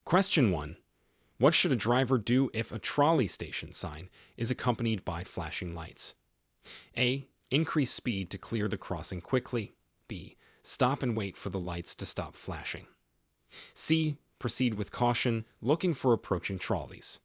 Question 1. What should a driver do if a trolley station sign is accompanied by flashing lights? A. Increase speed to clear the crossing quickly. B. Stop and wait for the lights to stop flashing. C. Proceed with caution, looking for approaching trolleys.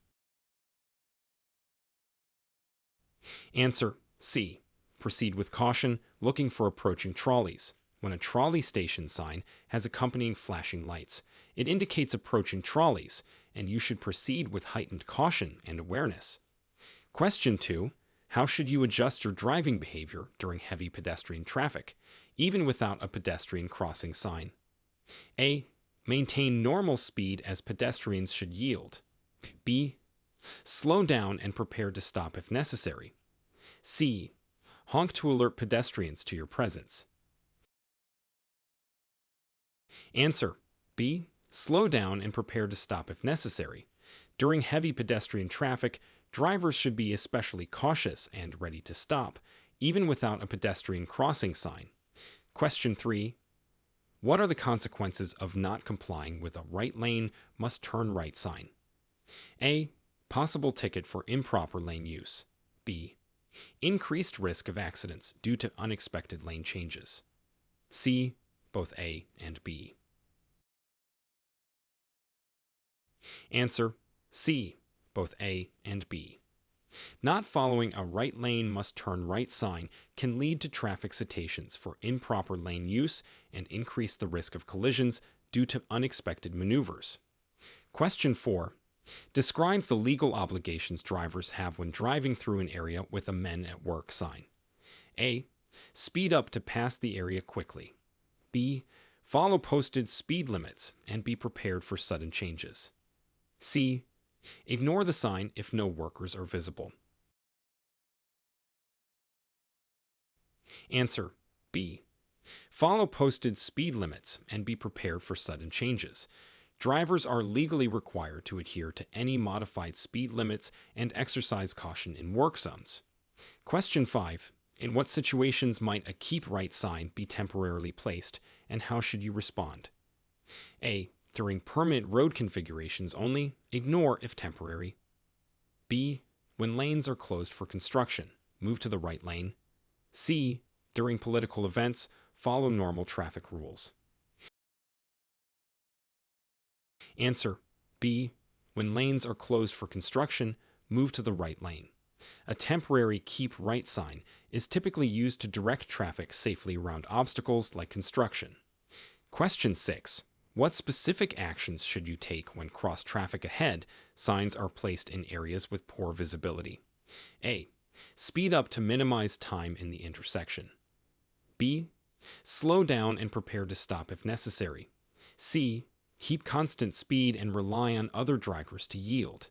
Answer C. Proceed with caution, looking for approaching trolleys. When a trolley station sign has accompanying flashing lights, it indicates approaching trolleys, and you should proceed with heightened caution and awareness. Question 2. How should you adjust your driving behavior during heavy pedestrian traffic, even without a pedestrian crossing sign? A. Maintain normal speed as pedestrians should yield. B. Slow down and prepare to stop if necessary. C. Honk to alert pedestrians to your presence. Answer B. Slow down and prepare to stop if necessary. During heavy pedestrian traffic, drivers should be especially cautious and ready to stop, even without a pedestrian crossing sign. Question 3. What are the consequences of not complying with a right lane must turn right sign? A. Possible ticket for improper lane use. B. Increased risk of accidents due to unexpected lane changes. C. Both A and B. Answer C. Both A and B. Not following a right lane must turn right sign can lead to traffic citations for improper lane use and increase the risk of collisions due to unexpected maneuvers. Question 4. Describe the legal obligations drivers have when driving through an area with a men at work sign. A. Speed up to pass the area quickly. B. Follow posted speed limits and be prepared for sudden changes. C. Ignore the sign if no workers are visible. Answer B. Follow posted speed limits and be prepared for sudden changes. Drivers are legally required to adhere to any modified speed limits and exercise caution in work zones. Question 5. In what situations might a keep right sign be temporarily placed, and how should you respond? A. During permanent road configurations only, ignore if temporary. B. When lanes are closed for construction, move to the right lane. C. During political events, follow normal traffic rules. Answer B. When lanes are closed for construction, move to the right lane. A temporary keep right sign is typically used to direct traffic safely around obstacles like construction. Question 6. What specific actions should you take when cross traffic ahead signs are placed in areas with poor visibility? A. Speed up to minimize time in the intersection. B. Slow down and prepare to stop if necessary. C. Keep constant speed and rely on other drivers to yield.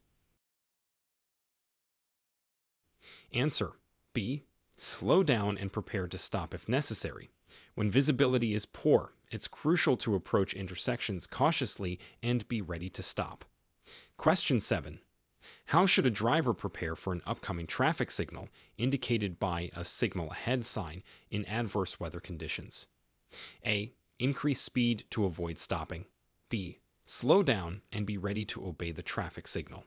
Answer B. Slow down and prepare to stop if necessary. When visibility is poor, it's crucial to approach intersections cautiously and be ready to stop. Question 7. How should a driver prepare for an upcoming traffic signal indicated by a signal ahead sign in adverse weather conditions? A. Increase speed to avoid stopping. B. Slow down and be ready to obey the traffic signal.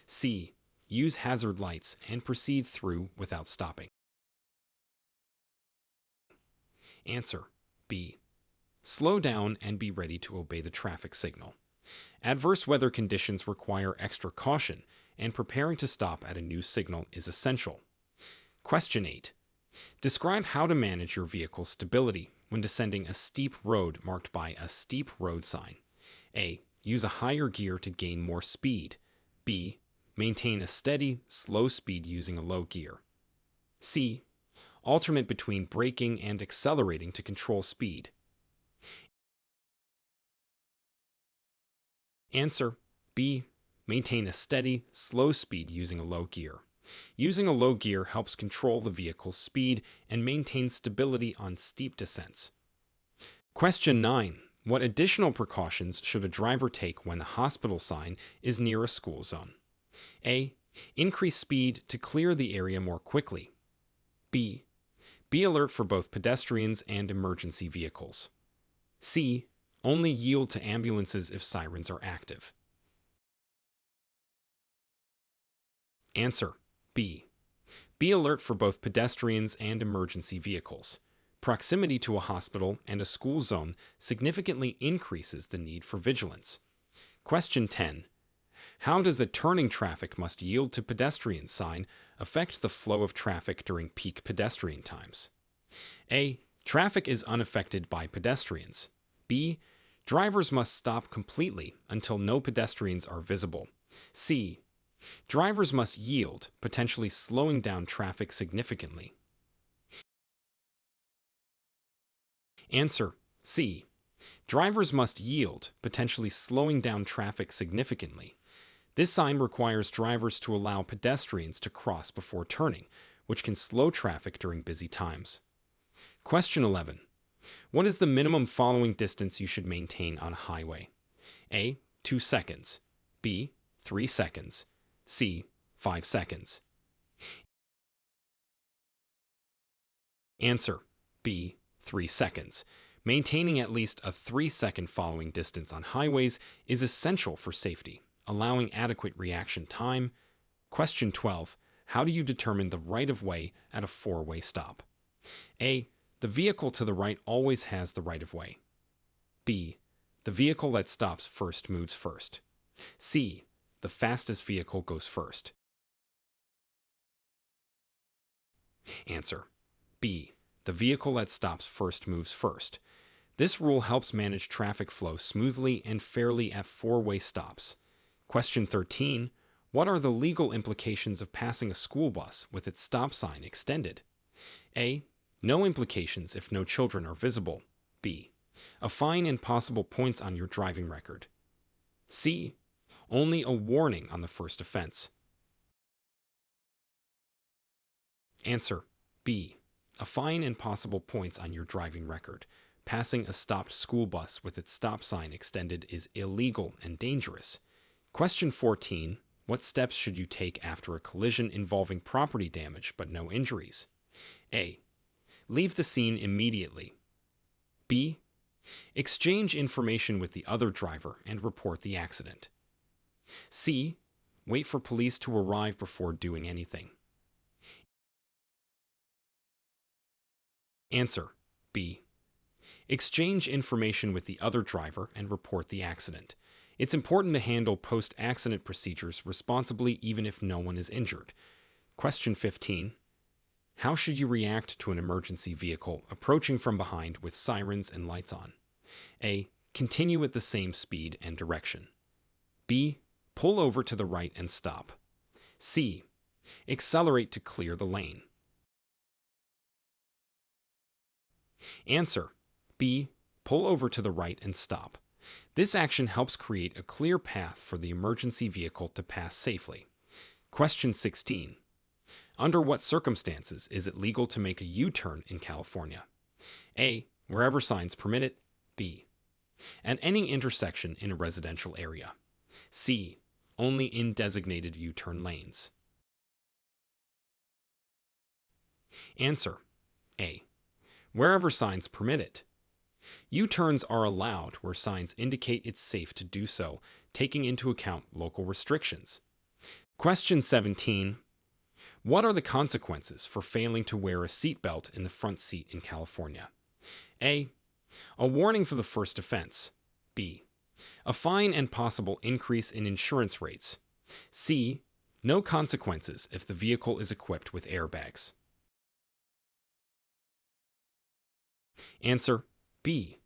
C. Use hazard lights and proceed through without stopping. Answer B. Slow down and be ready to obey the traffic signal. Adverse weather conditions require extra caution, and preparing to stop at a new signal is essential. Question 8. Describe how to manage your vehicle's stability when descending a steep road marked by a steep road sign. A. Use a higher gear to gain more speed. B. Maintain a steady, slow speed using a low gear. C. Alternate between braking and accelerating to control speed. Answer B. Maintain a steady, slow speed using a low gear. Using a low gear helps control the vehicle's speed and maintain stability on steep descents. Question 9. What additional precautions should a driver take when a hospital sign is near a school zone? A. Increase speed to clear the area more quickly. B. Be alert for both pedestrians and emergency vehicles. C. Only yield to ambulances if sirens are active. Answer B. Be alert for both pedestrians and emergency vehicles. Proximity to a hospital and a school zone significantly increases the need for vigilance. Question 10. How does a turning traffic must yield to pedestrian sign affect the flow of traffic during peak pedestrian times? A. Traffic is unaffected by pedestrians. B. Drivers must stop completely until no pedestrians are visible. C. Drivers must yield, potentially slowing down traffic significantly. Answer C. Drivers must yield, potentially slowing down traffic significantly. This sign requires drivers to allow pedestrians to cross before turning, which can slow traffic during busy times. Question 11. What is the minimum following distance you should maintain on a highway? A. 2 seconds. B. 3 seconds. C. 5 seconds. Answer B. 3 seconds. Maintaining at least a 3-second following distance on highways is essential for safety, allowing adequate reaction time. Question 12. How do you determine the right-of-way at a four-way stop? A. The vehicle to the right always has the right-of-way. B. The vehicle that stops first moves first. C. The fastest vehicle goes first. Answer B. The vehicle that stops first moves first. This rule helps manage traffic flow smoothly and fairly at four-way stops. Question 13. What are the legal implications of passing a school bus with its stop sign extended? A. No implications if no children are visible. B. A fine and possible points on your driving record. C. Only a warning on the first offense. Answer B. A fine and possible points on your driving record. Passing a stopped school bus with its stop sign extended is illegal and dangerous. Question 14. What steps should you take after a collision involving property damage but no injuries? A. Leave the scene immediately. B. Exchange information with the other driver and report the accident. C. Wait for police to arrive before doing anything. Answer B. Exchange information with the other driver and report the accident. It's important to handle post-accident procedures responsibly even if no one is injured. Question 15. How should you react to an emergency vehicle approaching from behind with sirens and lights on? A. Continue at the same speed and direction. B. Pull over to the right and stop. C. Accelerate to clear the lane. Answer B. Pull over to the right and stop. This action helps create a clear path for the emergency vehicle to pass safely. Question 16. Under what circumstances is it legal to make a U-turn in California? A. Wherever signs permit it. B. At any intersection in a residential area. C. Only in designated U-turn lanes. Answer A. Wherever signs permit it. U-turns are allowed where signs indicate it's safe to do so, taking into account local restrictions. Question 17. What are the consequences for failing to wear a seatbelt in the front seat in California? A. A warning for the first offense. B. A fine and possible increase in insurance rates. C. No consequences if the vehicle is equipped with airbags. Answer B.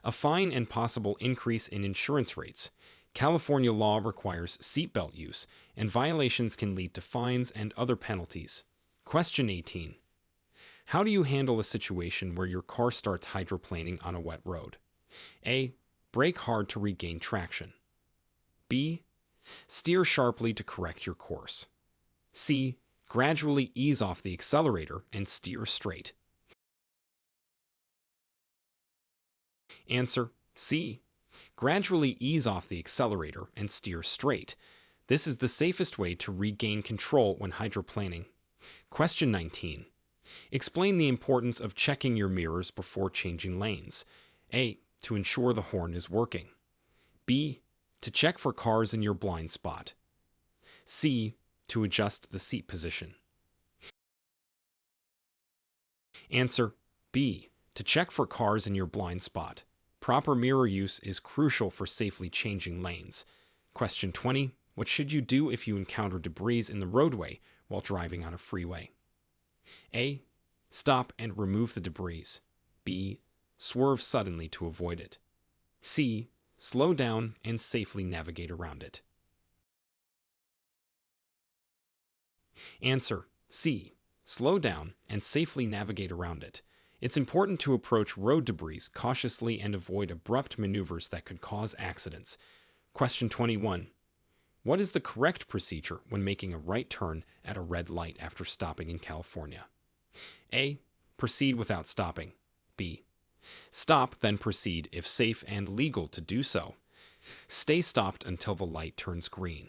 A fine and possible increase in insurance rates. California law requires seatbelt use, and violations can lead to fines and other penalties. Question 18. How do you handle a situation where your car starts hydroplaning on a wet road? A. Brake hard to regain traction. B. Steer sharply to correct your course. C. Gradually ease off the accelerator and steer straight. Answer C. Gradually ease off the accelerator and steer straight. This is the safest way to regain control when hydroplaning. Question 19. Explain the importance of checking your mirrors before changing lanes. A. To ensure the horn is working. B. To check for cars in your blind spot. C. To adjust the seat position. Answer B. To check for cars in your blind spot. Proper mirror use is crucial for safely changing lanes. Question 20. What should you do if you encounter debris in the roadway while driving on a freeway? A. Stop and remove the debris. B. Swerve suddenly to avoid it. C. Slow down and safely navigate around it. Answer C. Slow down and safely navigate around it. It's important to approach road debris cautiously and avoid abrupt maneuvers that could cause accidents. Question 21. What is the correct procedure when making a right turn at a red light after stopping in California? A. Proceed without stopping. B. Stop, then proceed if safe and legal to do so. Stay stopped until the light turns green.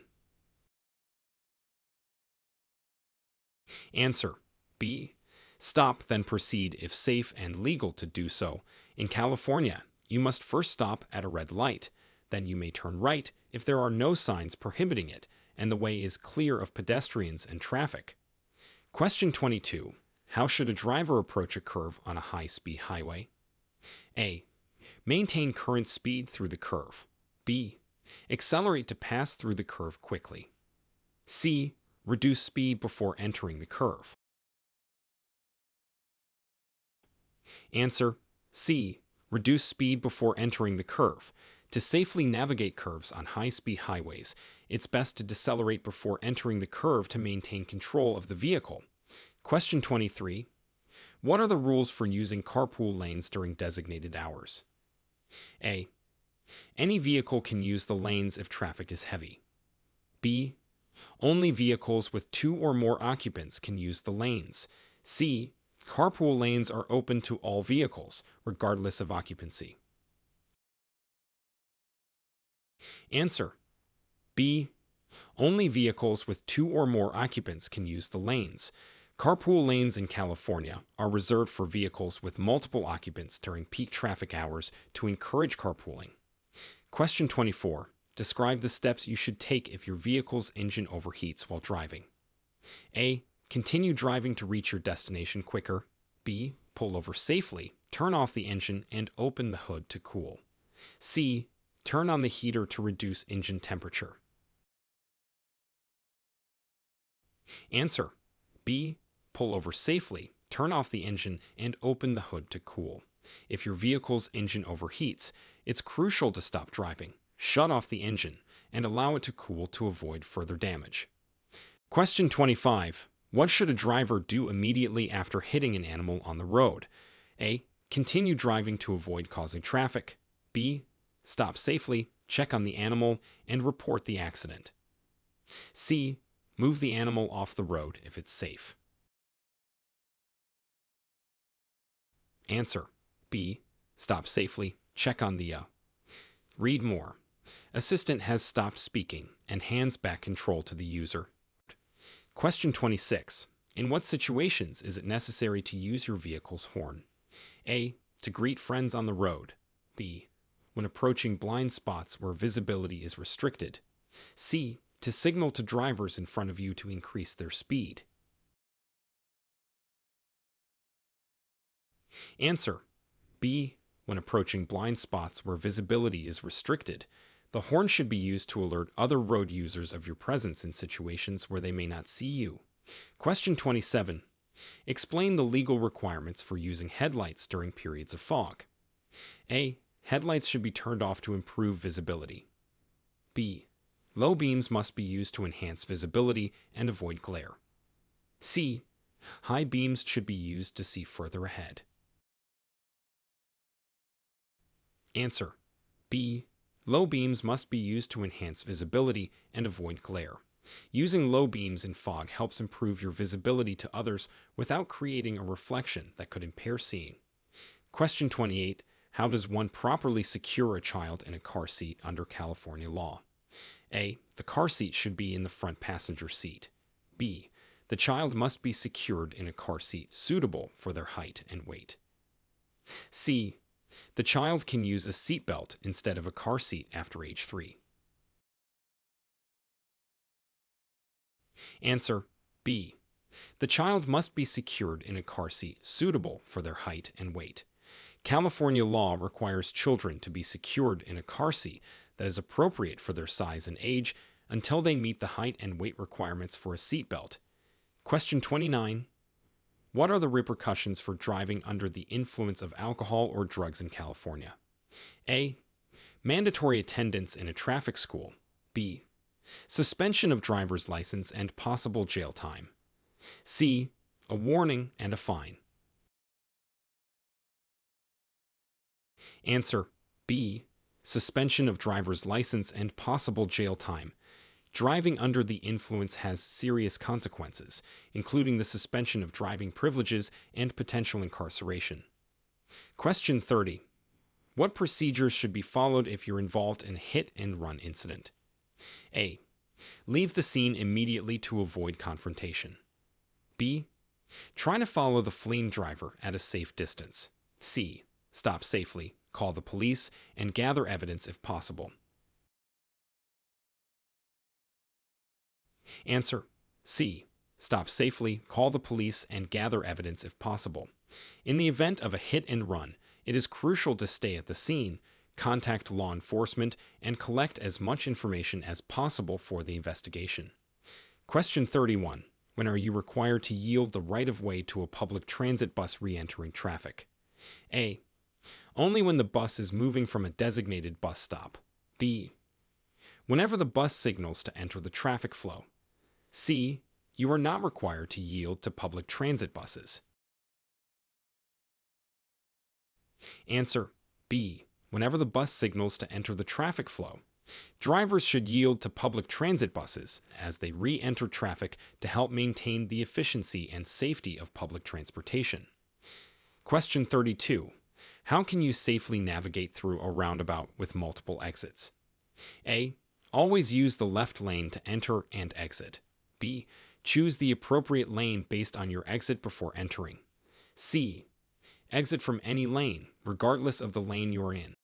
Answer B. Stop, then proceed if safe and legal to do so. In California, you must first stop at a red light. Then you may turn right if there are no signs prohibiting it and the way is clear of pedestrians and traffic. Question 22. How should a driver approach a curve on a high-speed highway? A. Maintain current speed through the curve. B. Accelerate to pass through the curve quickly. C. Reduce speed before entering the curve. Answer C. Reduce speed before entering the curve. To safely navigate curves on high-speed highways, it's best to decelerate before entering the curve to maintain control of the vehicle. Question 23. What are the rules for using carpool lanes during designated hours? A. Any vehicle can use the lanes if traffic is heavy. B. Only vehicles with 2 or more occupants can use the lanes. C. Carpool lanes are open to all vehicles, regardless of occupancy. Answer B. Only vehicles with 2 or more occupants can use the lanes. Carpool lanes in California are reserved for vehicles with multiple occupants during peak traffic hours to encourage carpooling. Question 24. Describe the steps you should take if your vehicle's engine overheats while driving. A. Continue driving to reach your destination quicker. B. Pull over safely, turn off the engine, and open the hood to cool. C. Turn on the heater to reduce engine temperature. Answer B. Pull over safely, turn off the engine, and open the hood to cool. If your vehicle's engine overheats, it's crucial to stop driving, shut off the engine, and allow it to cool to avoid further damage. Question 25. What should a driver do immediately after hitting an animal on the road? A. Continue driving to avoid causing traffic. B. Stop safely, check on the animal, and report the accident. C. Move the animal off the road if it's safe. Answer B. Stop safely, check on the Read more. Assistant has stopped speaking and hands back control to the user. Question 26. In what situations is it necessary to use your vehicle's horn? A. To greet friends on the road. B. When approaching blind spots where visibility is restricted. C. To signal to drivers in front of you to increase their speed. Answer B. When approaching blind spots where visibility is restricted. The horn should be used to alert other road users of your presence in situations where they may not see you. Question 27. Explain the legal requirements for using headlights during periods of fog. A. Headlights should be turned off to improve visibility. B. Low beams must be used to enhance visibility and avoid glare. C. High beams should be used to see further ahead. Answer B. Low beams must be used to enhance visibility and avoid glare. Using low beams in fog helps improve your visibility to others without creating a reflection that could impair seeing. Question 28. How does one properly secure a child in a car seat under California law? A. The car seat should be in the front passenger seat. B. The child must be secured in a car seat suitable for their height and weight. C. The child can use a seat belt instead of a car seat after age 3. Answer B. The child must be secured in a car seat suitable for their height and weight. California law requires children to be secured in a car seat that is appropriate for their size and age until they meet the height and weight requirements for a seatbelt. Question 29. What are the repercussions for driving under the influence of alcohol or drugs in California? A. Mandatory attendance in a traffic school. B. Suspension of driver's license and possible jail time. C. A warning and a fine. Answer B. Suspension of driver's license and possible jail time. Driving under the influence has serious consequences, including the suspension of driving privileges and potential incarceration. Question 30. What procedures should be followed if you're involved in a hit-and-run incident? A. Leave the scene immediately to avoid confrontation. B. Try to follow the fleeing driver at a safe distance. C. Stop safely, call the police, and gather evidence if possible. Answer C. Stop safely, call the police, and gather evidence if possible. In the event of a hit and run, it is crucial to stay at the scene, contact law enforcement, and collect as much information as possible for the investigation. Question 31. When are you required to yield the right-of-way to a public transit bus re-entering traffic? A. Only when the bus is moving from a designated bus stop. B. Whenever the bus signals to enter the traffic flow. C. You are not required to yield to public transit buses. Answer B. Whenever the bus signals to enter the traffic flow. Drivers should yield to public transit buses as they re-enter traffic to help maintain the efficiency and safety of public transportation. Question 32. How can you safely navigate through a roundabout with multiple exits? A. Always use the left lane to enter and exit. B. Choose the appropriate lane based on your exit before entering. C. Exit from any lane, regardless of the lane you're in.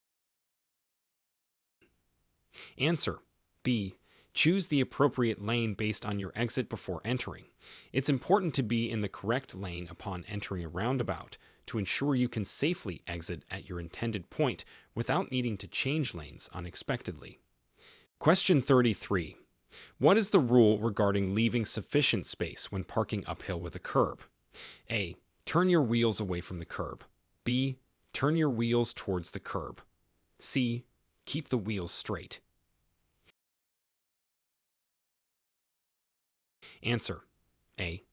Answer B. Choose the appropriate lane based on your exit before entering. It's important to be in the correct lane upon entering a roundabout to ensure you can safely exit at your intended point without needing to change lanes unexpectedly. Question 33. What is the rule regarding leaving sufficient space when parking uphill with a curb? A. Turn your wheels away from the curb. B. Turn your wheels towards the curb. C. Keep the wheels straight. Answer A.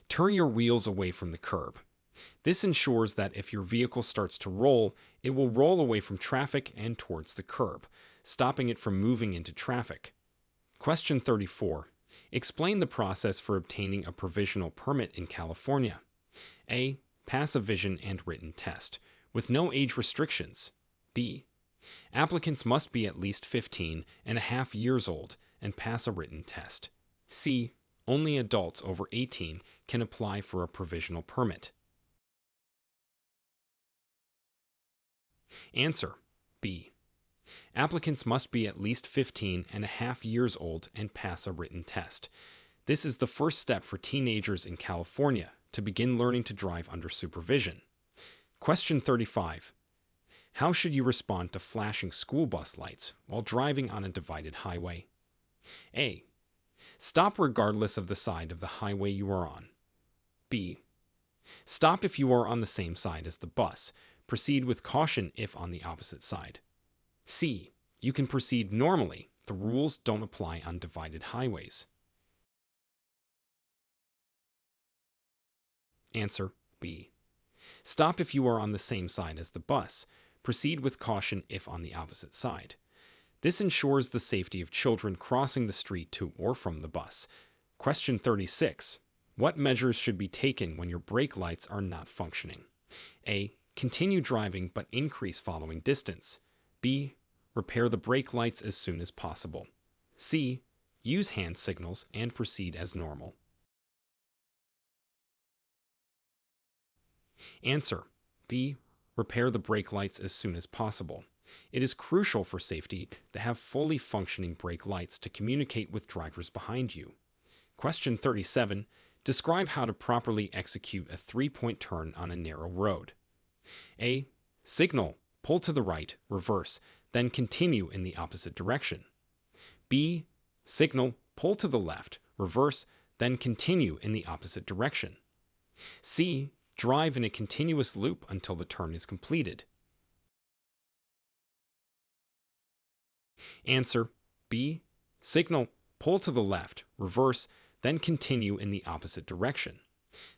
Turn your wheels away from the curb. This ensures that if your vehicle starts to roll, it will roll away from traffic and towards the curb, stopping it from moving into traffic. Question 34. Explain the process for obtaining a provisional permit in California. A. Pass a vision and written test, with no age restrictions. B. Applicants must be at least 15 and a half years old and pass a written test. C. Only adults over 18 can apply for a provisional permit. Answer B. Applicants must be at least 15 and a half years old and pass a written test. This is the first step for teenagers in California to begin learning to drive under supervision. Question 35. How should you respond to flashing school bus lights while driving on a divided highway? A. Stop regardless of the side of the highway you are on. B. Stop if you are on the same side as the bus. Proceed with caution if on the opposite side. C. You can proceed normally. The rules don't apply on divided highways. Answer B. Stop if you are on the same side as the bus. Proceed with caution if on the opposite side. This ensures the safety of children crossing the street to or from the bus. Question 36. What measures should be taken when your brake lights are not functioning? A. Continue driving but increase following distance. B. Repair the brake lights as soon as possible. C. Use hand signals and proceed as normal. Answer B. Repair the brake lights as soon as possible. It is crucial for safety to have fully functioning brake lights to communicate with drivers behind you. Question 37. Describe how to properly execute a three-point turn on a narrow road. A. Signal, pull to the right, reverse, then continue in the opposite direction. B. Signal, pull to the left, reverse, then continue in the opposite direction. C. Drive in a continuous loop until the turn is completed. Answer B. Signal, pull to the left, reverse, then continue in the opposite direction.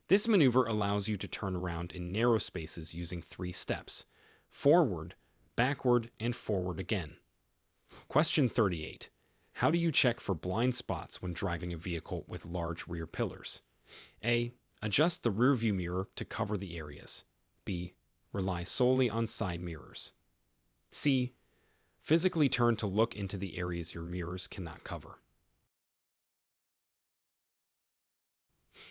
This maneuver allows you to turn around in narrow spaces using 3 steps: forward, backward, and forward again. Question 38. How do you check for blind spots when driving a vehicle with large rear pillars? A. Adjust the rearview mirror to cover the areas. B. Rely solely on side mirrors. C. Physically turn to look into the areas your mirrors cannot cover.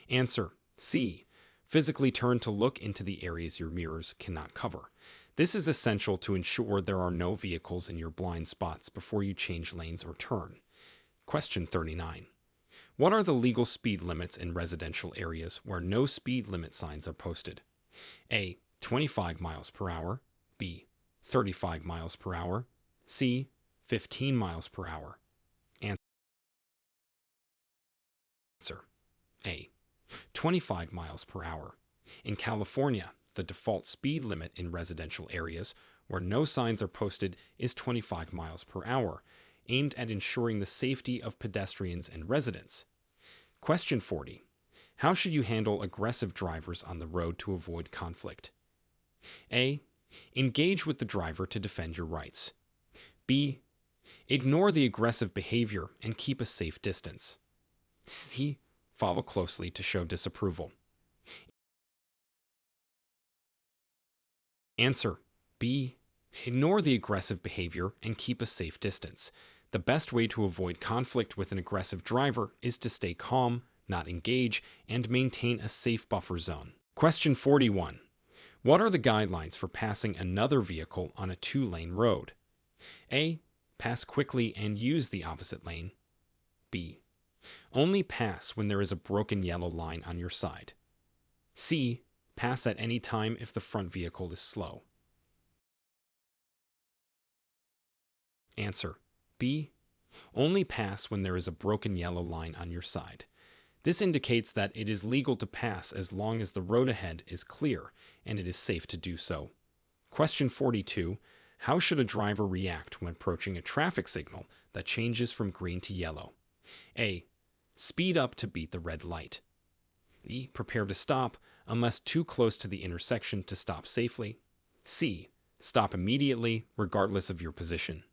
Answer C. Physically turn to look into the areas your mirrors cannot cover. This is essential to ensure there are no vehicles in your blind spots before you change lanes or turn. Question 39. What are the legal speed limits in residential areas where no speed limit signs are posted? A. 25 miles per hour. B. 35 miles per hour. C. 15 miles per hour. Answer A. 25 miles per hour. In California, the default speed limit in residential areas where no signs are posted is 25 miles per hour, aimed at ensuring the safety of pedestrians and residents. Question 40. How should you handle aggressive drivers on the road to avoid conflict? A. Engage with the driver to defend your rights. B. Ignore the aggressive behavior and keep a safe distance. C. Follow closely to show disapproval. Answer B. Ignore the aggressive behavior and keep a safe distance. The best way to avoid conflict with an aggressive driver is to stay calm, not engage, and maintain a safe buffer zone. Question 41. What are the guidelines for passing another vehicle on a 2-lane road? A. Pass quickly and use the opposite lane. B. Only pass when there is a broken yellow line on your side. C. Pass at any time if the front vehicle is slow. Answer B. Only pass when there is a broken yellow line on your side. This indicates that it is legal to pass as long as the road ahead is clear and it is safe to do so. Question 42. How should a driver react when approaching a traffic signal that changes from green to yellow? A. Speed up to beat the red light. B. Prepare to stop unless too close to the intersection to stop safely. C. Stop immediately, regardless of your position.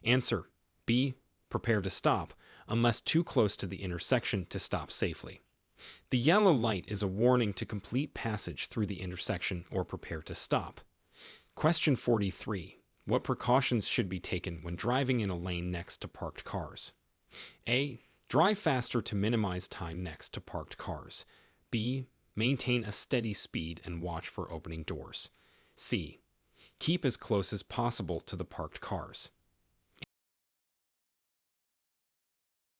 Answer B. Prepare to stop unless too close to the intersection to stop safely. The yellow light is a warning to complete passage through the intersection or prepare to stop. Question 43. What precautions should be taken when driving in a lane next to parked cars? A. Drive faster to minimize time next to parked cars. B. Maintain a steady speed and watch for opening doors. C. Keep as close as possible to the parked cars.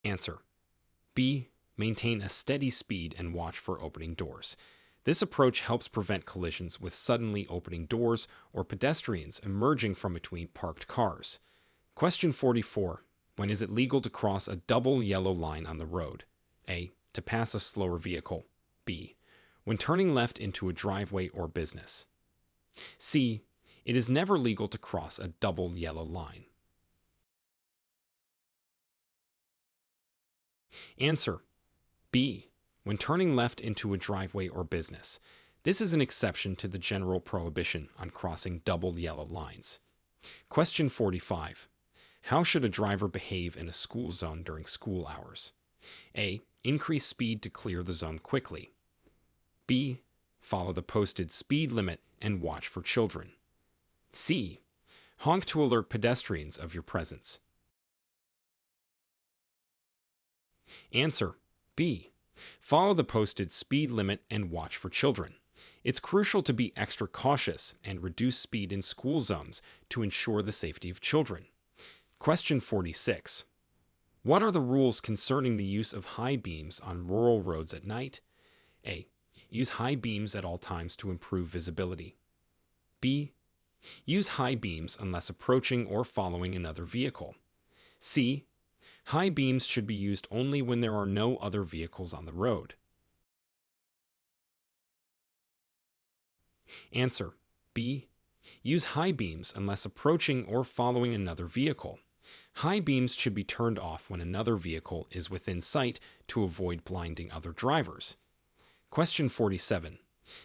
Answer B. Maintain a steady speed and watch for opening doors. This approach helps prevent collisions with suddenly opening doors or pedestrians emerging from between parked cars. Question 44. When is it legal to cross a double yellow line on the road? A. To pass a slower vehicle. B. When turning left into a driveway or business. C. It is never legal to cross a double yellow line. Answer B. When turning left into a driveway or business. This is an exception to the general prohibition on crossing double yellow lines. Question 45. How should a driver behave in a school zone during school hours? A. Increase speed to clear the zone quickly. B. Follow the posted speed limit and watch for children. C. Honk to alert pedestrians of your presence. Answer B. Follow the posted speed limit and watch for children. It's crucial to be extra cautious and reduce speed in school zones to ensure the safety of children. Question 46. What are the rules concerning the use of high beams on rural roads at night? A. Use high beams at all times to improve visibility. B. Use high beams unless approaching or following another vehicle. C. High beams should be used only when there are no other vehicles on the road. Answer. B. Use high beams unless approaching or following another vehicle. High beams should be turned off when another vehicle is within sight to avoid blinding other drivers. Question 47.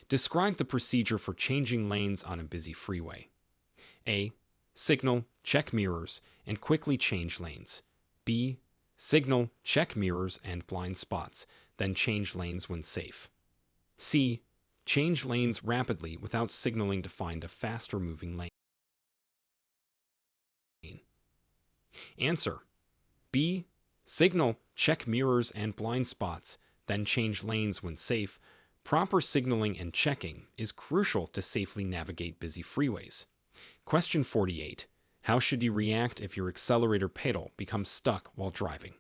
Describe the procedure for changing lanes on a busy freeway. A. Signal, check mirrors, and quickly change lanes. B. Signal, check mirrors and blind spots, then change lanes when safe. C. Change lanes rapidly without signaling to find a faster moving lane. Answer. B. Signal, check mirrors and blind spots, then change lanes when safe. Proper signaling and checking is crucial to safely navigate busy freeways. Question 48. How should you react if your accelerator pedal becomes stuck while driving?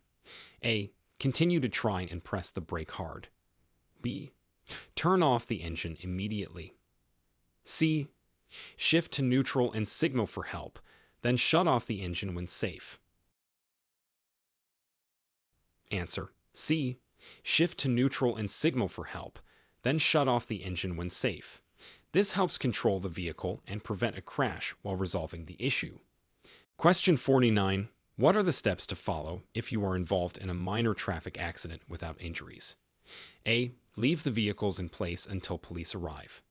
A. Continue to try and press the brake hard. B. Turn off the engine immediately. C. Shift to neutral and signal for help, then shut off the engine when safe. Answer. C. Shift to neutral and signal for help, then shut off the engine when safe. This helps control the vehicle and prevent a crash while resolving the issue. Question 49. What are the steps to follow if you are involved in a minor traffic accident without injuries? A. Leave the vehicles in place until police arrive.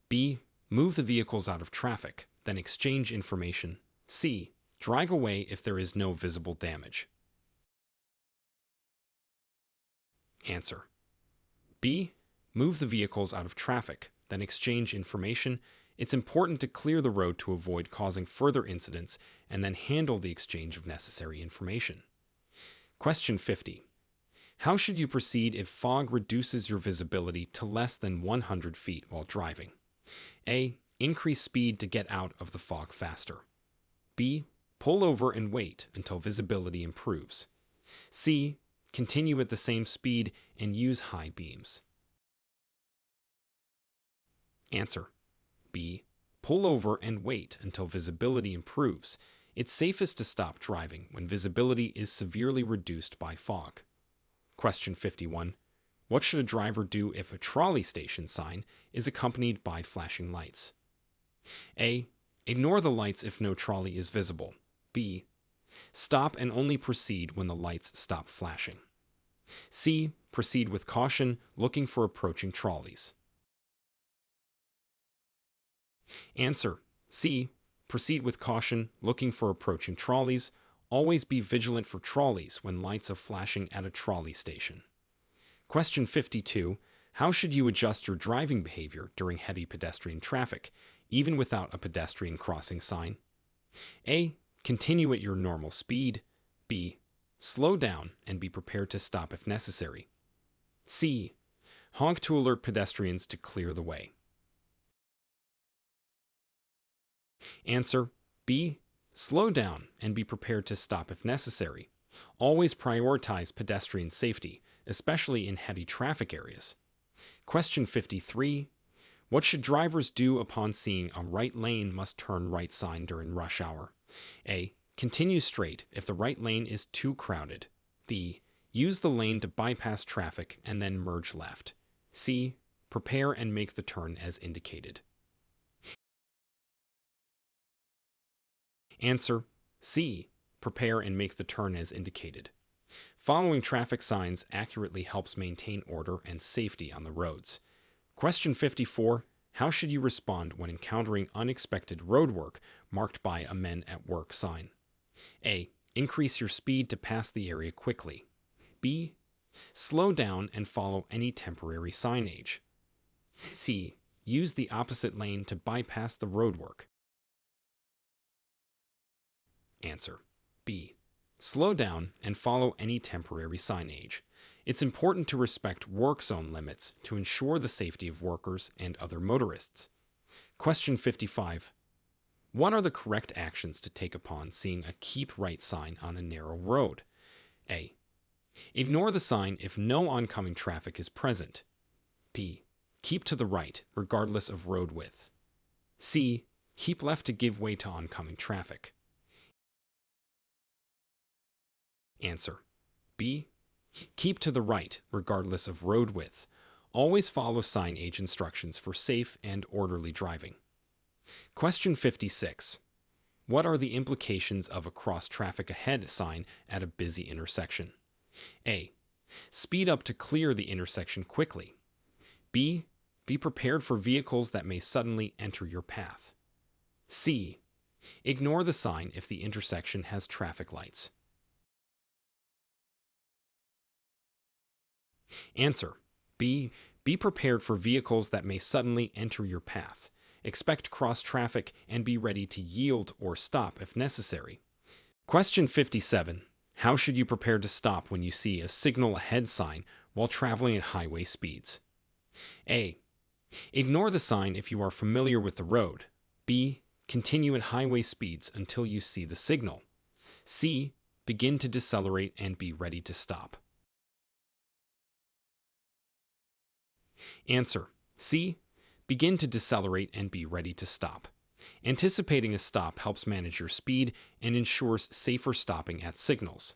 B. Move the vehicles out of traffic, then exchange information. C. Drive away if there is no visible damage. Answer. B. Move the vehicles out of traffic, then exchange information. It's important to clear the road to avoid causing further incidents and then handle the exchange of necessary information. Question 50. How should you proceed if fog reduces your visibility to less than 100 feet while driving? A. Increase speed to get out of the fog faster. B. Pull over and wait until visibility improves. C. Continue at the same speed and use high beams. Answer. B. Pull over and wait until visibility improves. It's safest to stop driving when visibility is severely reduced by fog. Question 51. What should a driver do if a trolley station sign is accompanied by flashing lights? A. Ignore the lights if no trolley is visible. B. Stop and only proceed when the lights stop flashing. C. Proceed with caution, looking for approaching trolleys. Answer. C. Proceed with caution, looking for approaching trolleys. Always be vigilant for trolleys when lights are flashing at a trolley station. Question 52. How should you adjust your driving behavior during heavy pedestrian traffic, even without a pedestrian crossing sign? A. Continue at your normal speed. B. Slow down and be prepared to stop if necessary. C. Honk to alert pedestrians to clear the way. Answer. B. Slow down and be prepared to stop if necessary. Always prioritize pedestrian safety, especially in heavy traffic areas. Question 53. What should drivers do upon seeing a right lane must turn right sign during rush hour? A. Continue straight if the right lane is too crowded. B. Use the lane to bypass traffic and then merge left. C. Prepare and make the turn as indicated. Answer. C. Prepare and make the turn as indicated. Following traffic signs accurately helps maintain order and safety on the roads. Question 54. How should you respond when encountering unexpected roadwork marked by a Men at Work sign? A. Increase your speed to pass the area quickly. B. Slow down and follow any temporary signage. C. Use the opposite lane to bypass the roadwork. Answer. B. Slow down and follow any temporary signage. It's important to respect work zone limits to ensure the safety of workers and other motorists. Question 55. What are the correct actions to take upon seeing a keep right sign on a narrow road? A. Ignore the sign if no oncoming traffic is present. B. Keep to the right, regardless of road width. C. Keep left to give way to oncoming traffic. Answer. B. Keep to the right, regardless of road width. Always follow signage instructions for safe and orderly driving. Question 56. What are the implications of a cross traffic ahead sign at a busy intersection? A. Speed up to clear the intersection quickly. B. Be prepared for vehicles that may suddenly enter your path. C. Ignore the sign if the intersection has traffic lights. Answer. B. Be prepared for vehicles that may suddenly enter your path. Expect cross traffic and be ready to yield or stop if necessary. Question 57. How should you prepare to stop when you see a signal ahead sign while traveling at highway speeds? A. Ignore the sign if you are familiar with the road. B. Continue at highway speeds until you see the signal. C. Begin to decelerate and be ready to stop. Answer. C. Begin to decelerate and be ready to stop. Anticipating a stop helps manage your speed and ensures safer stopping at signals.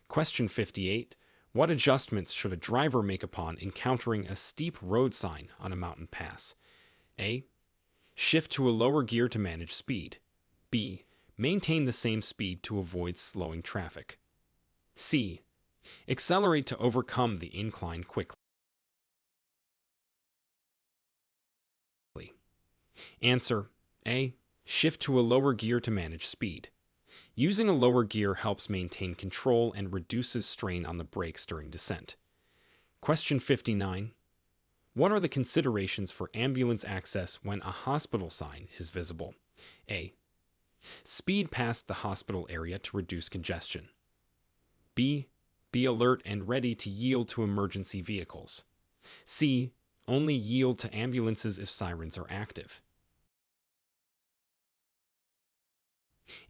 Question 58. What adjustments should a driver make upon encountering a steep road sign on a mountain pass? A. Shift to a lower gear to manage speed. B. Maintain the same speed to avoid slowing traffic. C. Accelerate to overcome the incline quickly. Answer. A. Shift to a lower gear to manage speed. Using a lower gear helps maintain control and reduces strain on the brakes during descent. Question 59. What are the considerations for ambulance access when a hospital sign is visible? A. Speed past the hospital area to reduce congestion. B. Be alert and ready to yield to emergency vehicles. C. Only yield to ambulances if sirens are active.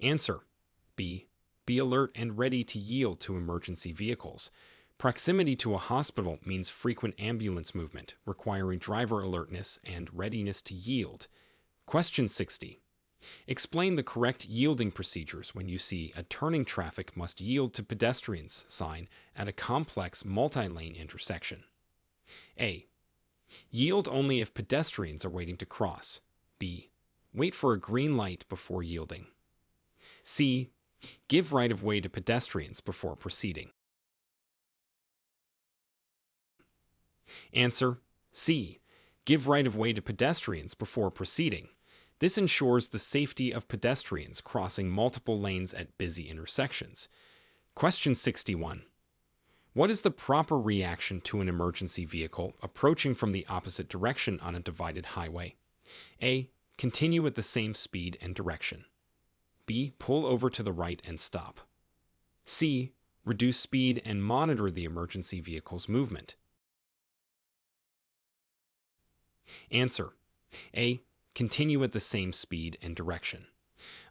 Answer. B. Be alert and ready to yield to emergency vehicles. Proximity to a hospital means frequent ambulance movement, requiring driver alertness and readiness to yield. Question 60. Explain the correct yielding procedures when you see a turning traffic must yield to pedestrians sign at a complex multi-lane intersection. A. Yield only if pedestrians are waiting to cross. B. Wait for a green light before yielding. C. Give right-of-way to pedestrians before proceeding. Answer. C. Give right-of-way to pedestrians before proceeding. This ensures the safety of pedestrians crossing multiple lanes at busy intersections. Question 61. What is the proper reaction to an emergency vehicle approaching from the opposite direction on a divided highway? A. Continue at the same speed and direction. B. Pull over to the right and stop. C. Reduce speed and monitor the emergency vehicle's movement. Answer. A. Continue at the same speed and direction.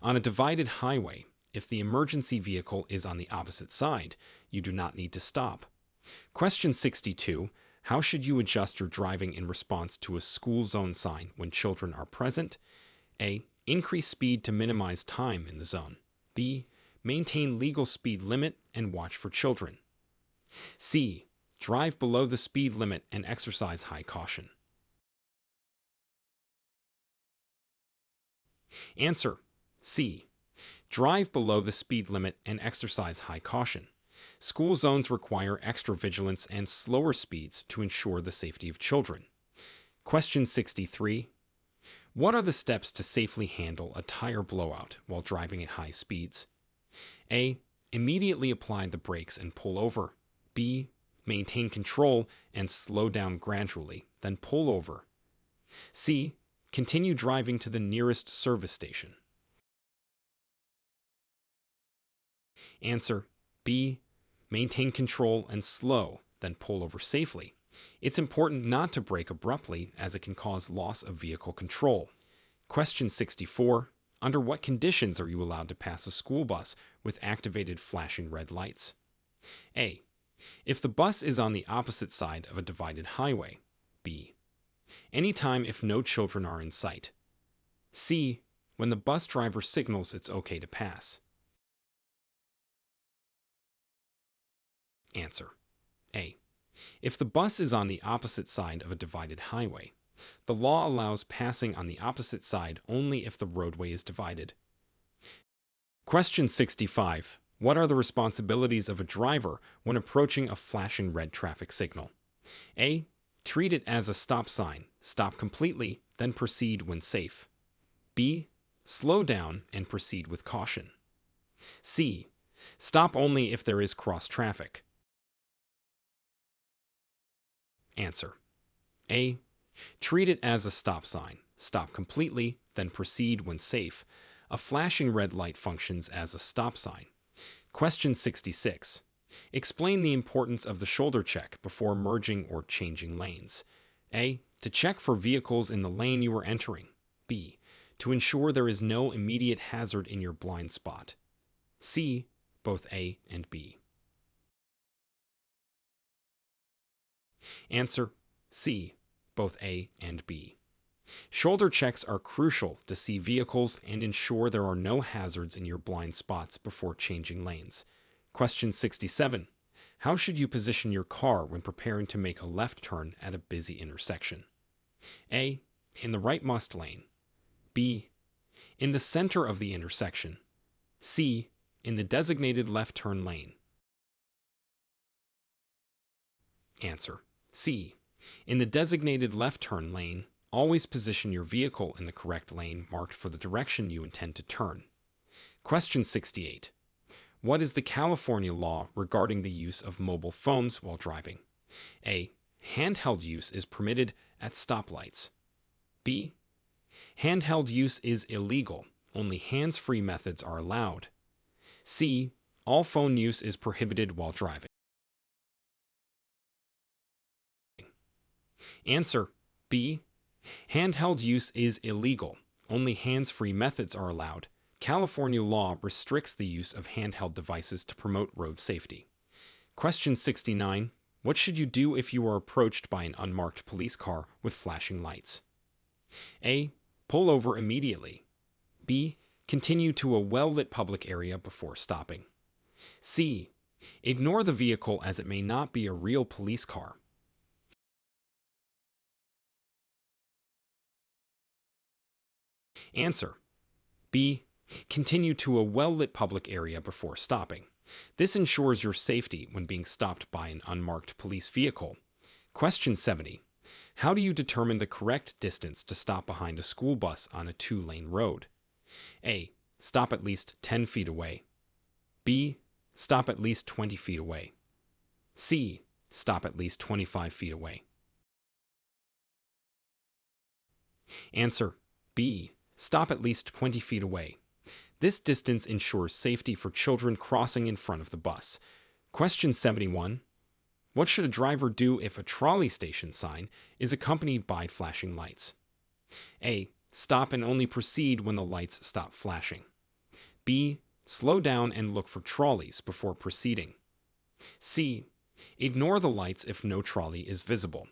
On a divided highway, if the emergency vehicle is on the opposite side, you do not need to stop. Question 62. How should you adjust your driving in response to a school zone sign when children are present? A. Increase speed to minimize time in the zone. B. Maintain legal speed limit and watch for children. C. Drive below the speed limit and exercise high caution. Answer. C. Drive below the speed limit and exercise high caution. School zones require extra vigilance and slower speeds to ensure the safety of children. Question 63. What are the steps to safely handle a tire blowout while driving at high speeds? A. Immediately apply the brakes and pull over. B. Maintain control and slow down gradually, then pull over. C. Continue driving to the nearest service station. Answer. B. Maintain control and slow, then pull over safely. It's important not to brake abruptly as it can cause loss of vehicle control. Question 64. Under what conditions are you allowed to pass a school bus with activated flashing red lights? A. If the bus is on the opposite side of a divided highway. B. Anytime if no children are in sight. C. When the bus driver signals it's okay to pass. Answer. A. If the bus is on the opposite side of a divided highway, the law allows passing on the opposite side only if the roadway is divided. Question 65. What are the responsibilities of a driver when approaching a flashing red traffic signal? A. Treat it as a stop sign. Stop completely, then proceed when safe. B. Slow down and proceed with caution. C. Stop only if there is cross traffic. Answer. A. Treat it as a stop sign. Stop completely, then proceed when safe. A flashing red light functions as a stop sign. Question 66. Explain the importance of the shoulder check before merging or changing lanes. A. To check for vehicles in the lane you are entering. B. To ensure there is no immediate hazard in your blind spot. C. Both A and B. Answer. C. Both A and B. Shoulder checks are crucial to see vehicles and ensure there are no hazards in your blind spots before changing lanes. Question 67. How should you position your car when preparing to make a left turn at a busy intersection? A. In the right must lane. B. In the center of the intersection. C. In the designated left turn lane. Answer. C. In the designated left turn lane, always position your vehicle in the correct lane marked for the direction you intend to turn. Question 68. What is the California law regarding the use of mobile phones while driving? A. Handheld use is permitted at stoplights. B. Handheld use is illegal. Only hands-free methods are allowed. C. All phone use is prohibited while driving. Answer. B. Handheld use is illegal. Only hands-free methods are allowed. California law restricts the use of handheld devices to promote road safety. Question 69. What should you do if you are approached by an unmarked police car with flashing lights? A. Pull over immediately. B. Continue to a well-lit public area before stopping. C. Ignore the vehicle as it may not be a real police car. Answer. B. Continue to a well-lit public area before stopping. This ensures your safety when being stopped by an unmarked police vehicle. Question 70. How do you determine the correct distance to stop behind a school bus on a 2-lane road? A. Stop at least 10 feet away. B. Stop at least 20 feet away. C. Stop at least 25 feet away. Answer. B. Stop at least 20 feet away. This distance ensures safety for children crossing in front of the bus. Question 71. What should a driver do if a trolley station sign is accompanied by flashing lights? A. Stop and only proceed when the lights stop flashing. B. Slow down and look for trolleys before proceeding. C. Ignore the lights if no trolley is visible.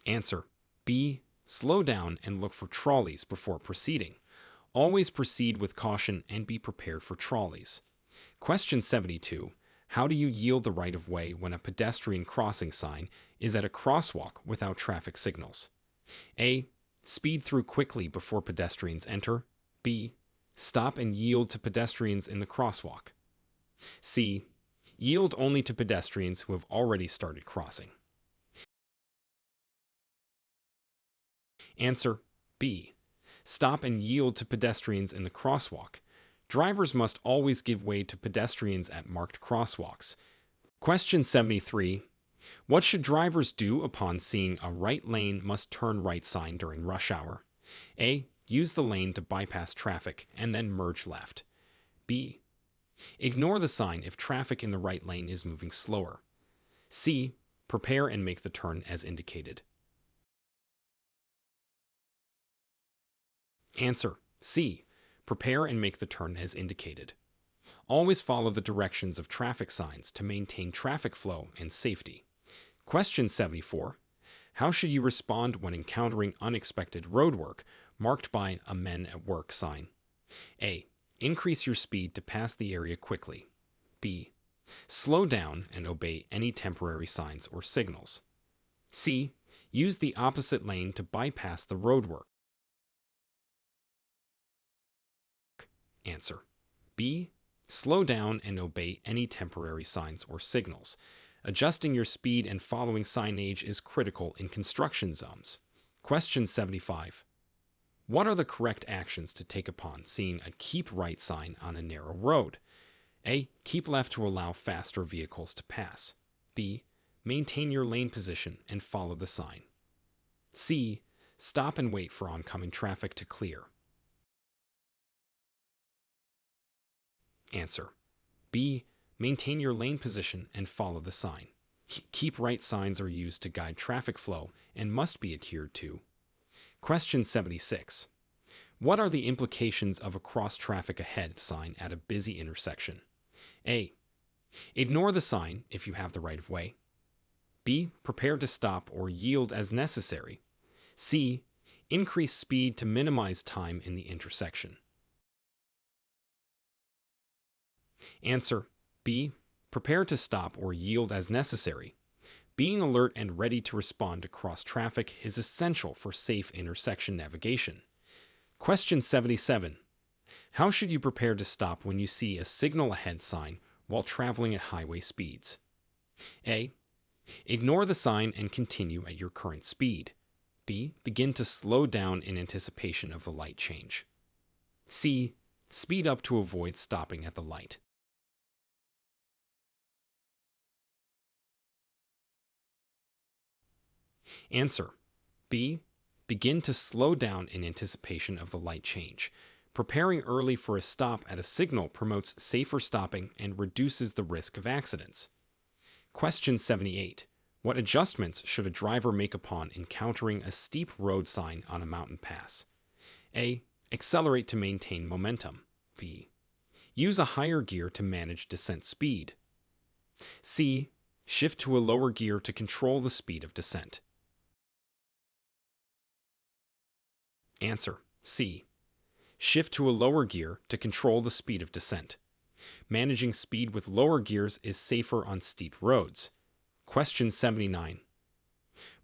Answer. B. Slow down and look for trolleys before proceeding. Always proceed with caution and be prepared for trolleys. Question 72. How do you yield the right of way when a pedestrian crossing sign is at a crosswalk without traffic signals? A. Speed through quickly before pedestrians enter. B. Stop and yield to pedestrians in the crosswalk. C. Yield only to pedestrians who have already started crossing. Answer. B. Stop and yield to pedestrians in the crosswalk. Drivers must always give way to pedestrians at marked crosswalks. Question 73. What should drivers do upon seeing a right lane must turn right sign during rush hour? A. Use the lane to bypass traffic and then merge left. B. Ignore the sign if traffic in the right lane is moving slower. C. Prepare and make the turn as indicated. Answer. C. Prepare and make the turn as indicated. Always follow the directions of traffic signs to maintain traffic flow and safety. Question 74. How should you respond when encountering unexpected roadwork marked by a "Men at Work" sign? A. Increase your speed to pass the area quickly. B. Slow down and obey any temporary signs or signals. C. Use the opposite lane to bypass the roadwork. Answer. B. Slow down and obey any temporary signs or signals. Adjusting your speed and following signage is critical in construction zones. Question 75. What are the correct actions to take upon seeing a "Keep Right" sign on a narrow road? A. Keep left to allow faster vehicles to pass. B. Maintain your lane position and follow the sign. C. Stop and wait for oncoming traffic to clear. Answer. B. Maintain your lane position and follow the sign. Keep right signs are used to guide traffic flow and must be adhered to. Question 76. What are the implications of a "Cross Traffic Ahead" sign at a busy intersection? A. Ignore the sign if you have the right of way. B. Prepare to stop or yield as necessary. C. Increase speed to minimize time in the intersection. Answer. B. Prepare to stop or yield as necessary. Being alert and ready to respond to cross traffic is essential for safe intersection navigation. Question 77. How should you prepare to stop when you see a "Signal Ahead" sign while traveling at highway speeds? A. Ignore the sign and continue at your current speed. B. Begin to slow down in anticipation of the light change. C. Speed up to avoid stopping at the light. Answer. B. Begin to slow down in anticipation of the light change. Preparing early for a stop at a signal promotes safer stopping and reduces the risk of accidents. Question 78. What adjustments should a driver make upon encountering a steep road sign on a mountain pass? A. Accelerate to maintain momentum. B. Use a higher gear to manage descent speed. C. Shift to a lower gear to control the speed of descent. Answer. C. Shift to a lower gear to control the speed of descent. Managing speed with lower gears is safer on steep roads. Question 79.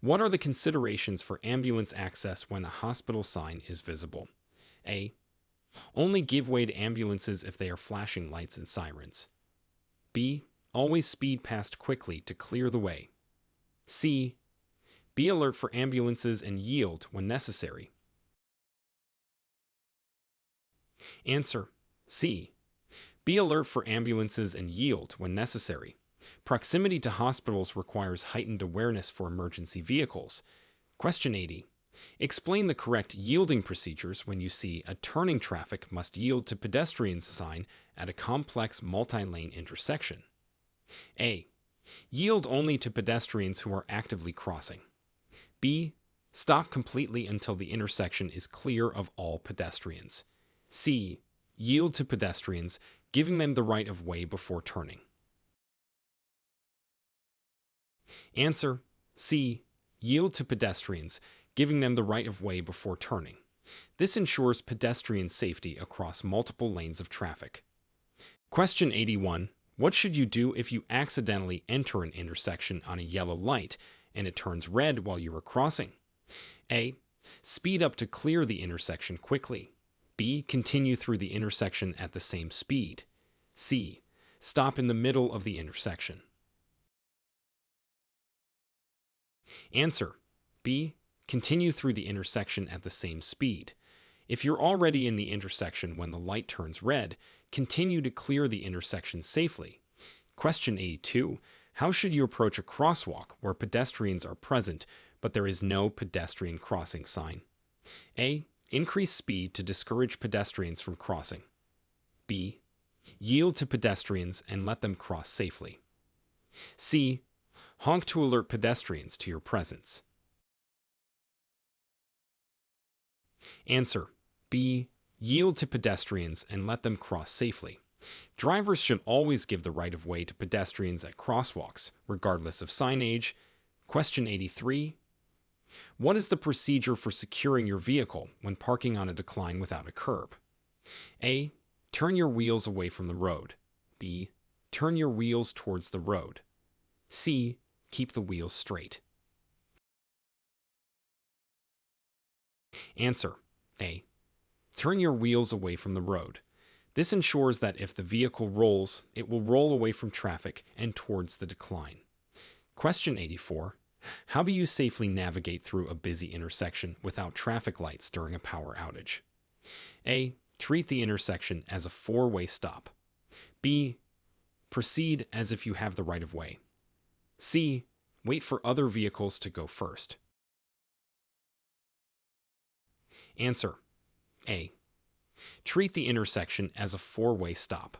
What are the considerations for ambulance access when a hospital sign is visible? A. Only give way to ambulances if they are flashing lights and sirens. B. Always speed past quickly to clear the way. C. Be alert for ambulances and yield when necessary. Answer. C. Be alert for ambulances and yield when necessary. Proximity to hospitals requires heightened awareness for emergency vehicles. Question 80. Explain the correct yielding procedures when you see a "Turning traffic must yield to pedestrians" sign at a complex multi-lane intersection. A. Yield only to pedestrians who are actively crossing. B. Stop completely until the intersection is clear of all pedestrians. C. Yield to pedestrians, giving them the right of way before turning. Answer. C. Yield to pedestrians, giving them the right of way before turning. This ensures pedestrian safety across multiple lanes of traffic. Question 81. What should you do if you accidentally enter an intersection on a yellow light and it turns red while you are crossing? A. Speed up to clear the intersection quickly. B. Continue through the intersection at the same speed. C. Stop in the middle of the intersection. Answer. B. Continue through the intersection at the same speed. If you're already in the intersection when the light turns red, continue to clear the intersection safely. Question 82. How should you approach a crosswalk where pedestrians are present, but there is no pedestrian crossing sign? A. Increase speed to discourage pedestrians from crossing. B. Yield to pedestrians and let them cross safely. C. Honk to alert pedestrians to your presence. Answer. B. Yield to pedestrians and let them cross safely. Drivers should always give the right of way to pedestrians at crosswalks, regardless of signage. Question 83. What is the procedure for securing your vehicle when parking on a decline without a curb? A. Turn your wheels away from the road. B. Turn your wheels towards the road. C. Keep the wheels straight. Answer. A. Turn your wheels away from the road. This ensures that if the vehicle rolls, it will roll away from traffic and towards the decline. Question 84. How do you safely navigate through a busy intersection without traffic lights during a power outage? A. Treat the intersection as a four-way stop. B. Proceed as if you have the right of way. C. Wait for other vehicles to go first. Answer. A. Treat the intersection as a four-way stop.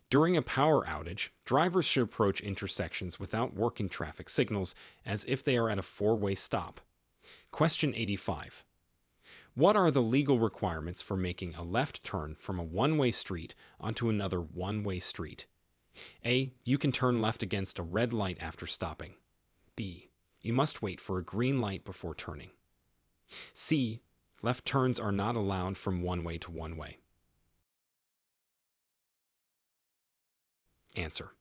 During a power outage, drivers should approach intersections without working traffic signals as if they are at a four-way stop. Question 85. What are the legal requirements for making a left turn from a one-way street onto another one-way street? A. You can turn left against a red light after stopping. B. You must wait for a green light before turning. C. Left turns are not allowed from one-way to one-way. Answer.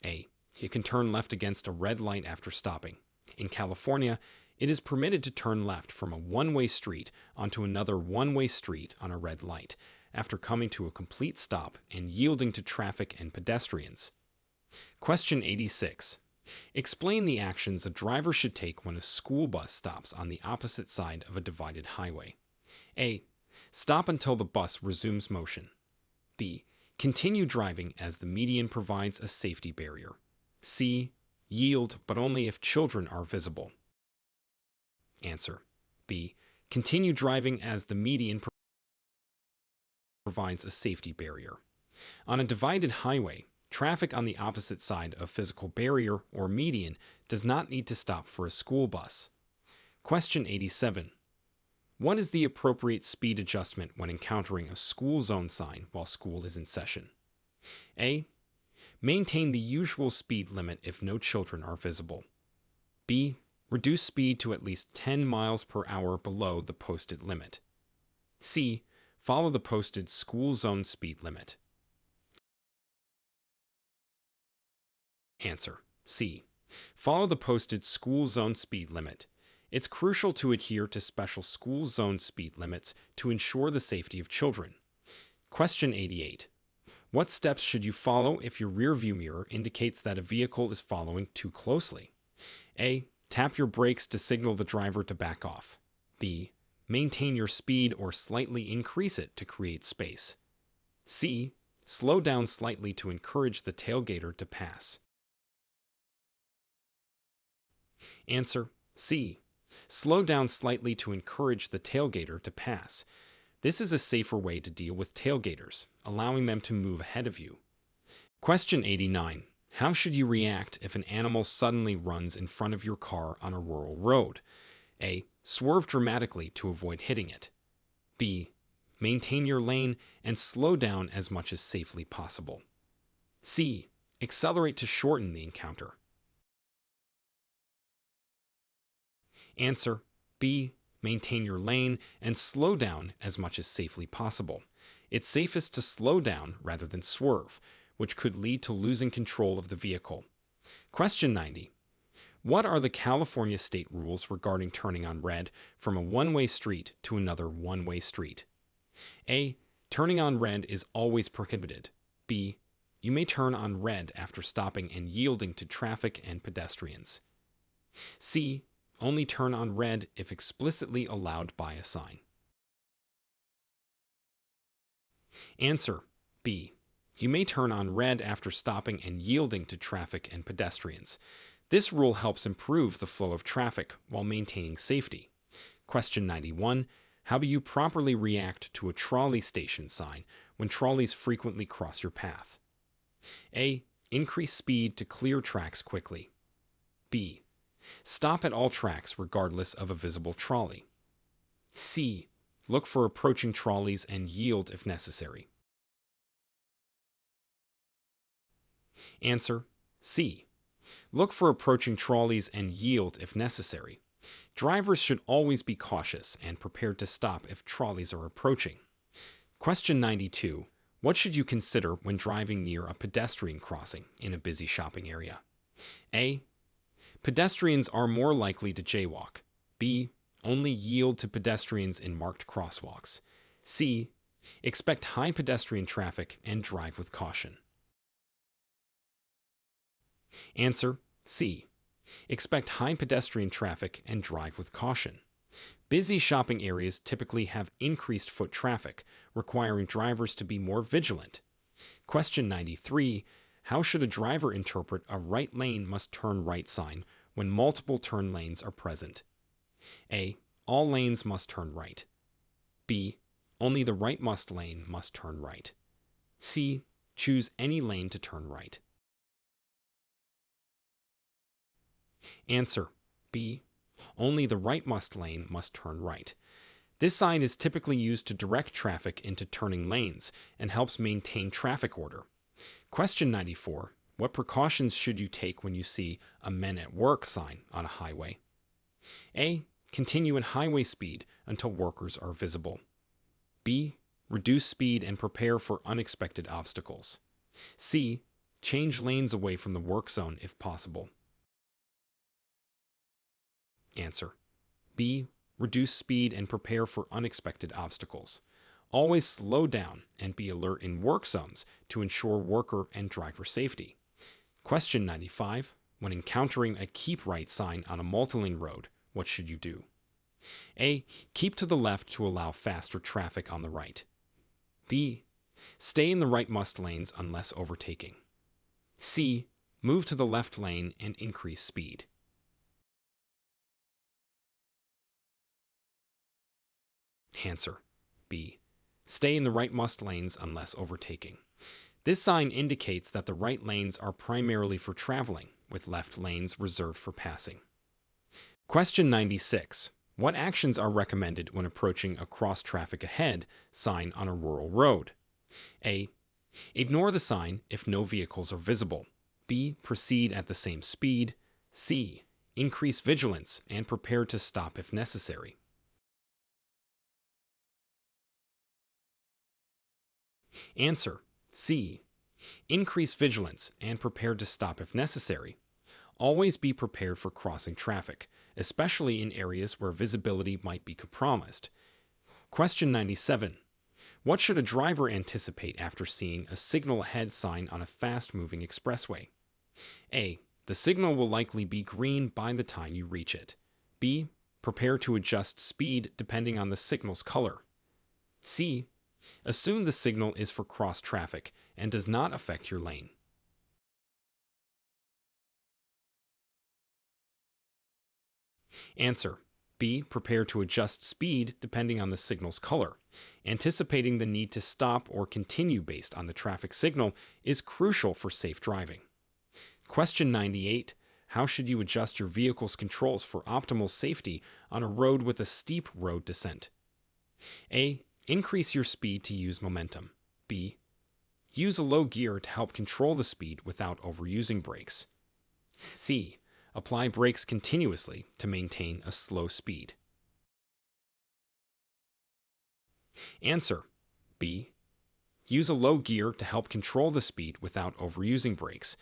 A. You can turn left against a red light after stopping. In California, it is permitted to turn left from a one-way street onto another one-way street on a red light after coming to a complete stop and yielding to traffic and pedestrians. Question 86. Explain the actions a driver should take when a school bus stops on the opposite side of a divided highway. A. Stop until the bus resumes motion. B. Continue driving as the median provides a safety barrier. C. Yield, but only if children are visible. Answer. B. Continue driving as the median provides a safety barrier. On a divided highway, traffic on the opposite side of physical barrier or median does not need to stop for a school bus. Question 87. What is the appropriate speed adjustment when encountering a school zone sign while school is in session? A. Maintain the usual speed limit if no children are visible. B. Reduce speed to at least 10 miles per hour below the posted limit. C. Follow the posted school zone speed limit. Answer. C. Follow the posted school zone speed limit. It's crucial to adhere to special school zone speed limits to ensure the safety of children. Question 88. What steps should you follow if your rearview mirror indicates that a vehicle is following too closely? A. Tap your brakes to signal the driver to back off. B. Maintain your speed or slightly increase it to create space. C. Slow down slightly to encourage the tailgater to pass. Answer. C. Slow down slightly to encourage the tailgater to pass. This is a safer way to deal with tailgaters, allowing them to move ahead of you. Question 89. How should you react if an animal suddenly runs in front of your car on a rural road? A. Swerve dramatically to avoid hitting it. B. Maintain your lane and slow down as much as safely possible. C. Accelerate to shorten the encounter. Answer. B. Maintain your lane and slow down as much as safely possible. It's safest to slow down rather than swerve, which could lead to losing control of the vehicle. Question 90. What are the California state rules regarding turning on red from a one-way street to another one-way street? A. Turning on red is always prohibited. B. You may turn on red after stopping and yielding to traffic and pedestrians. C. Only turn on red if explicitly allowed by a sign. Answer. B. You may turn on red after stopping and yielding to traffic and pedestrians. This rule helps improve the flow of traffic while maintaining safety. Question 91. How do you properly react to a trolley station sign when trolleys frequently cross your path? A. Increase speed to clear tracks quickly. B. Stop at all tracks regardless of a visible trolley. C. Look for approaching trolleys and yield if necessary. Answer C. Look for approaching trolleys and yield if necessary. Drivers should always be cautious and prepared to stop if trolleys are approaching. Question 92. What should you consider when driving near a pedestrian crossing in a busy shopping area? A. Pedestrians are more likely to jaywalk. B. Only yield to pedestrians in marked crosswalks. C. Expect high pedestrian traffic and drive with caution. Answer C. Expect high pedestrian traffic and drive with caution. Busy shopping areas typically have increased foot traffic, requiring drivers to be more vigilant. Question 93. How should a driver interpret a right lane must turn right sign when multiple turn lanes are present? A. All lanes must turn right. B. Only the right must lane must turn right. C. Choose any lane to turn right. Answer B. Only the right must lane must turn right. This sign is typically used to direct traffic into turning lanes and helps maintain traffic order. Question 94. What precautions should you take when you see a men at work sign on a highway? A. Continue in highway speed until workers are visible. B. Reduce speed and prepare for unexpected obstacles. C. Change lanes away from the work zone if possible. Answer B. Reduce speed and prepare for unexpected obstacles. Always slow down and be alert in work zones to ensure worker and driver safety. Question 95. When encountering a keep right sign on a multi-lane road, what should you do? A. Keep to the left to allow faster traffic on the right. B. Stay in the right must lanes unless overtaking. C. Move to the left lane and increase speed. Answer B. Stay in the right must lanes unless overtaking. This sign indicates that the right lanes are primarily for traveling, with left lanes reserved for passing. Question 96. What actions are recommended when approaching a cross traffic ahead sign on a rural road? A. Ignore the sign if no vehicles are visible. B. Proceed at the same speed. C. Increase vigilance and prepare to stop if necessary. Answer C. Increase vigilance and prepare to stop if necessary. Always be prepared for crossing traffic, especially in areas where visibility might be compromised. Question 97. What should a driver anticipate after seeing a signal ahead sign on a fast-moving expressway? A. The signal will likely be green by the time you reach it. B. Prepare to adjust speed depending on the signal's color. C. Assume the signal is for cross traffic and does not affect your lane. Answer B. Prepare to adjust speed depending on the signal's color. Anticipating the need to stop or continue based on the traffic signal is crucial for safe driving. Question 98. How should you adjust your vehicle's controls for optimal safety on a road with a steep road descent? A. Increase your speed to use momentum. B. Use a low gear to help control the speed without overusing brakes. C. Apply brakes continuously to maintain a slow speed. Answer B. Use a low gear to help control the speed without overusing brakes.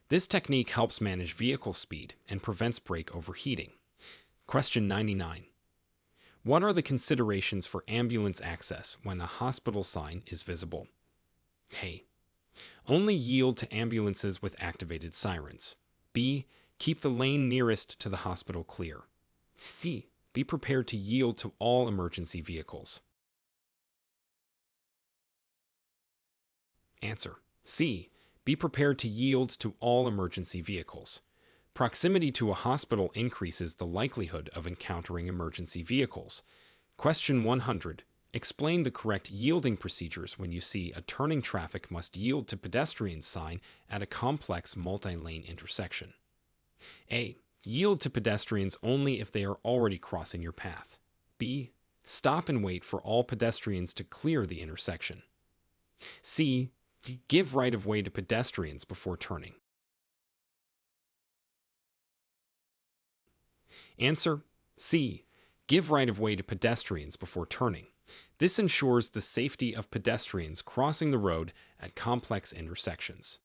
This technique helps manage vehicle speed and prevents brake overheating. Question 99. What are the considerations for ambulance access when a hospital sign is visible? A. Only yield to ambulances with activated sirens. B. Keep the lane nearest to the hospital clear. C. Be prepared to yield to all emergency vehicles. Answer C. Be prepared to yield to all emergency vehicles. Proximity to a hospital increases the likelihood of encountering emergency vehicles. Question 100. Explain the correct yielding procedures when you see a turning traffic must yield to pedestrians sign at a complex multi-lane intersection. A. Yield to pedestrians only if they are already crossing your path. B. Stop and wait for all pedestrians to clear the intersection. C. Give right-of-way to pedestrians before turning. Answer C. Give right-of-way to pedestrians before turning. This ensures the safety of pedestrians crossing the road at complex intersections.